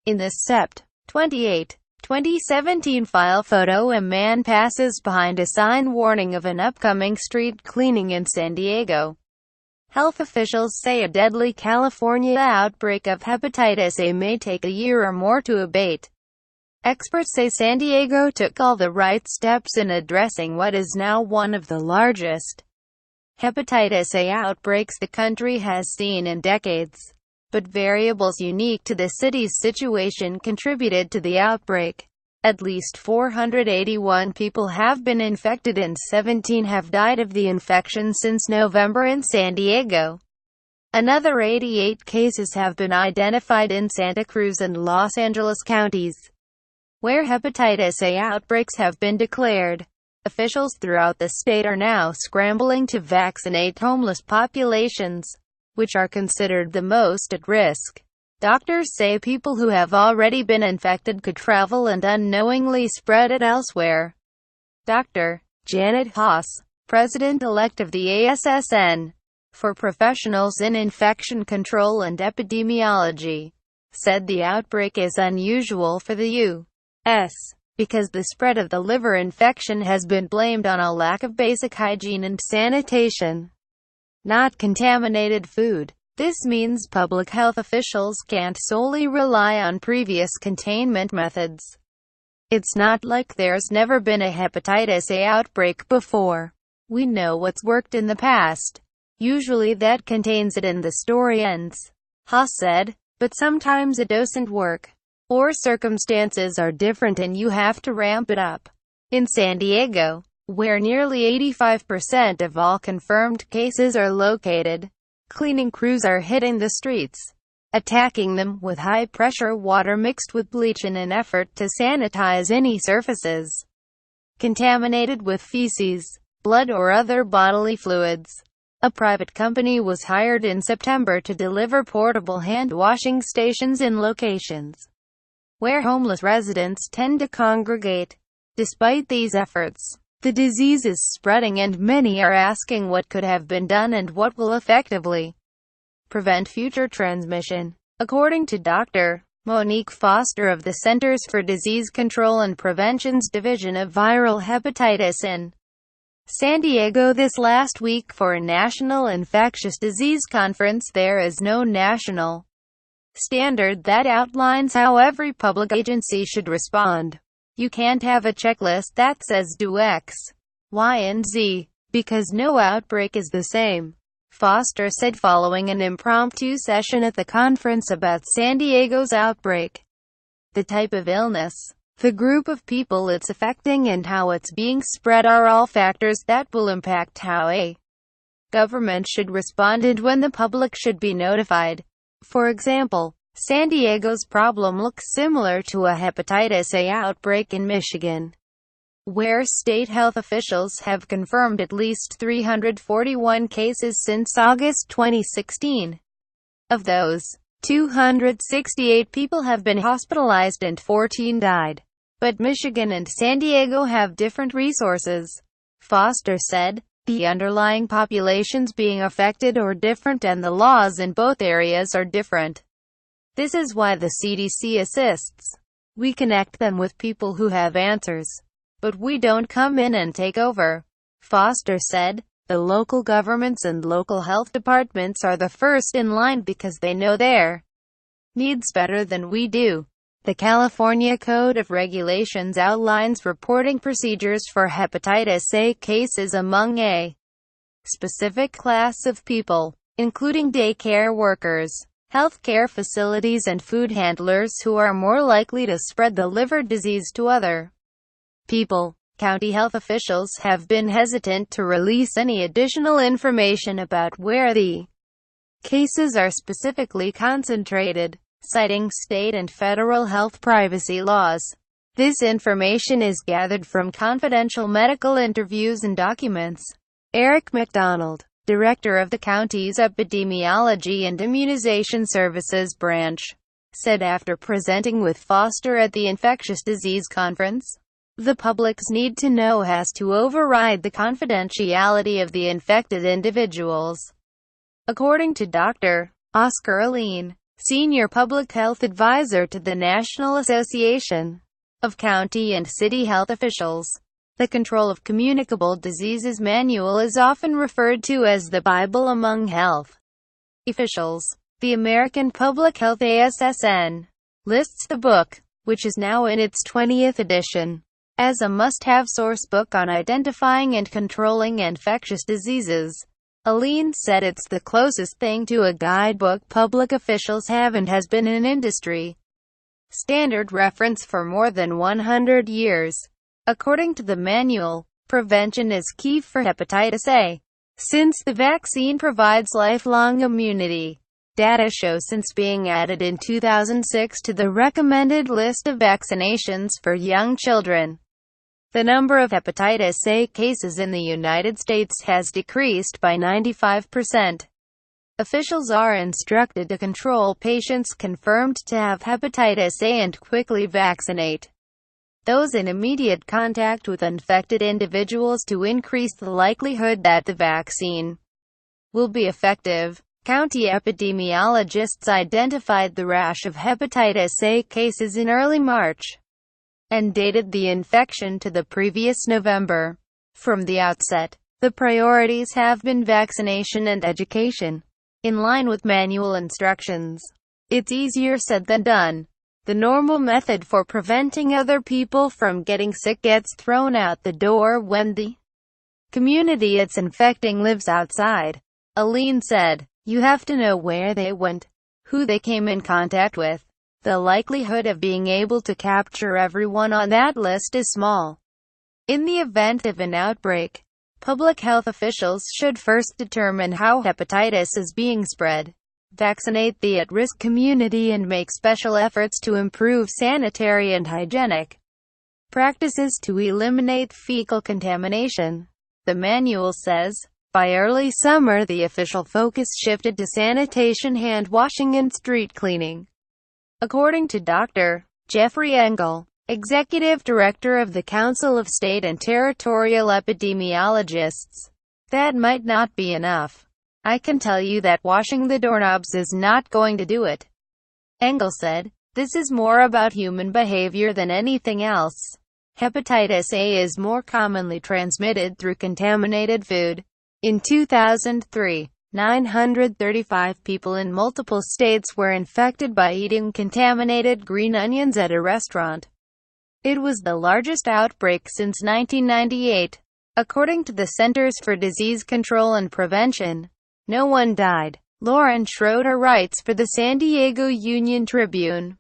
In the Sept. 28, 2017 file photo, a man passes behind a sign warning of an upcoming street cleaning in San Diego. Health officials say a deadly California outbreak of hepatitis A may take a year or more to abate. Experts say San Diego took all the right steps in addressing what is now one of the largest hepatitis A outbreaks the country has seen in decades. But variables unique to the city's situation contributed to the outbreak. At least 481 people have been infected and 17 have died of the infection since November in San Diego. Another 88 cases have been identified in Santa Cruz and Los Angeles counties, where hepatitis A outbreaks have been declared. Officials throughout the state are now scrambling to vaccinate homeless populations, which are considered the most at risk. Doctors say people who have already been infected could travel and unknowingly spread it elsewhere. Dr. Janet Haas, president-elect of the ASSN for Professionals in Infection Control and Epidemiology, said the outbreak is unusual for the U.S. because the spread of the liver infection has been blamed on a lack of basic hygiene and sanitation, not contaminated food. This means public health officials can't solely rely on previous containment methods. It's not like there's never been a hepatitis A outbreak before. We know what's worked in the past. Usually that contains it and the story ends, Haas said. But sometimes it doesn't work, or circumstances are different and you have to ramp it up. In San Diego, where nearly 85% of all confirmed cases are located, cleaning crews are hitting the streets, attacking them with high-pressure water mixed with bleach in an effort to sanitize any surfaces contaminated with feces, blood or other bodily fluids. A private company was hired in September to deliver portable hand-washing stations in locations where homeless residents tend to congregate. Despite these efforts, the disease is spreading and many are asking what could have been done and what will effectively prevent future transmission. According to Dr. Monique Foster of the Centers for Disease Control and Prevention's Division of Viral Hepatitis in San Diego this last week for a national infectious disease conference, there is no national standard that outlines how every public agency should respond. You can't have a checklist that says do X, Y, and Z, because no outbreak is the same, Foster said following an impromptu session at the conference about San Diego's outbreak. The type of illness, the group of people it's affecting, and how it's being spread are all factors that will impact how a government should respond and when the public should be notified. For example, San Diego's problem looks similar to a hepatitis A outbreak in Michigan, where state health officials have confirmed at least 341 cases since August 2016. Of those, 268 people have been hospitalized and 14 died. But Michigan and San Diego have different resources, Foster said. The underlying populations being affected are different and the laws in both areas are different. This is why the CDC assists. We connect them with people who have answers, but we don't come in and take over, Foster said. The local governments and local health departments are the first in line because they know their needs better than we do. The California Code of Regulations outlines reporting procedures for hepatitis A cases among a specific class of people, including daycare workers, healthcare facilities and food handlers who are more likely to spread the liver disease to other people. County health officials have been hesitant to release any additional information about where the cases are specifically concentrated, citing state and federal health privacy laws. This information is gathered from confidential medical interviews and documents. Eric McDonald, director of the county's Epidemiology and Immunization Services branch, said after presenting with Foster at the infectious disease conference, "The public's need to know has to override the confidentiality of the infected individuals." According to Dr. Oscar Aline, senior public health advisor to the National Association of County and City Health Officials. The Control of Communicable Diseases Manual is often referred to as the Bible among health officials. The American Public Health ASSN lists the book, which is now in its 20th edition, as a must-have sourcebook on identifying and controlling infectious diseases. Aline said it's the closest thing to a guidebook public officials have and has been an industry standard reference for more than 100 years. According to the manual, prevention is key for hepatitis A, since the vaccine provides lifelong immunity. Data show since being added in 2006 to the recommended list of vaccinations for young children, the number of hepatitis A cases in the United States has decreased by 95%. Officials are instructed to control patients confirmed to have hepatitis A and quickly vaccinate those in immediate contact with infected individuals to increase the likelihood that the vaccine will be effective. County epidemiologists identified the rash of hepatitis A cases in early March and dated the infection to the previous November. From the outset, the priorities have been vaccination and education, in line with manual instructions. It's easier said than done. The normal method for preventing other people from getting sick gets thrown out the door when the community it's infecting lives outside. Aline said, "You have to know where they went, who they came in contact with. The likelihood of being able to capture everyone on that list is small. In the event of an outbreak, public health officials should first determine how hepatitis is being spread, vaccinate the at-risk community and make special efforts to improve sanitary and hygienic practices to eliminate fecal contamination." The manual says, by early summer the official focus shifted to sanitation, hand washing and street cleaning. According to Dr. Jeffrey Engel, Executive Director of the Council of State and Territorial Epidemiologists, that might not be enough. "I can tell you that washing the doorknobs is not going to do it." Engel said, "This is more about human behavior than anything else. Hepatitis A is more commonly transmitted through contaminated food." In 2003, 935 people in multiple states were infected by eating contaminated green onions at a restaurant. It was the largest outbreak since 1998. According to the Centers for Disease Control and Prevention, no one died. Lauren Schroeder writes for the San Diego Union Tribune.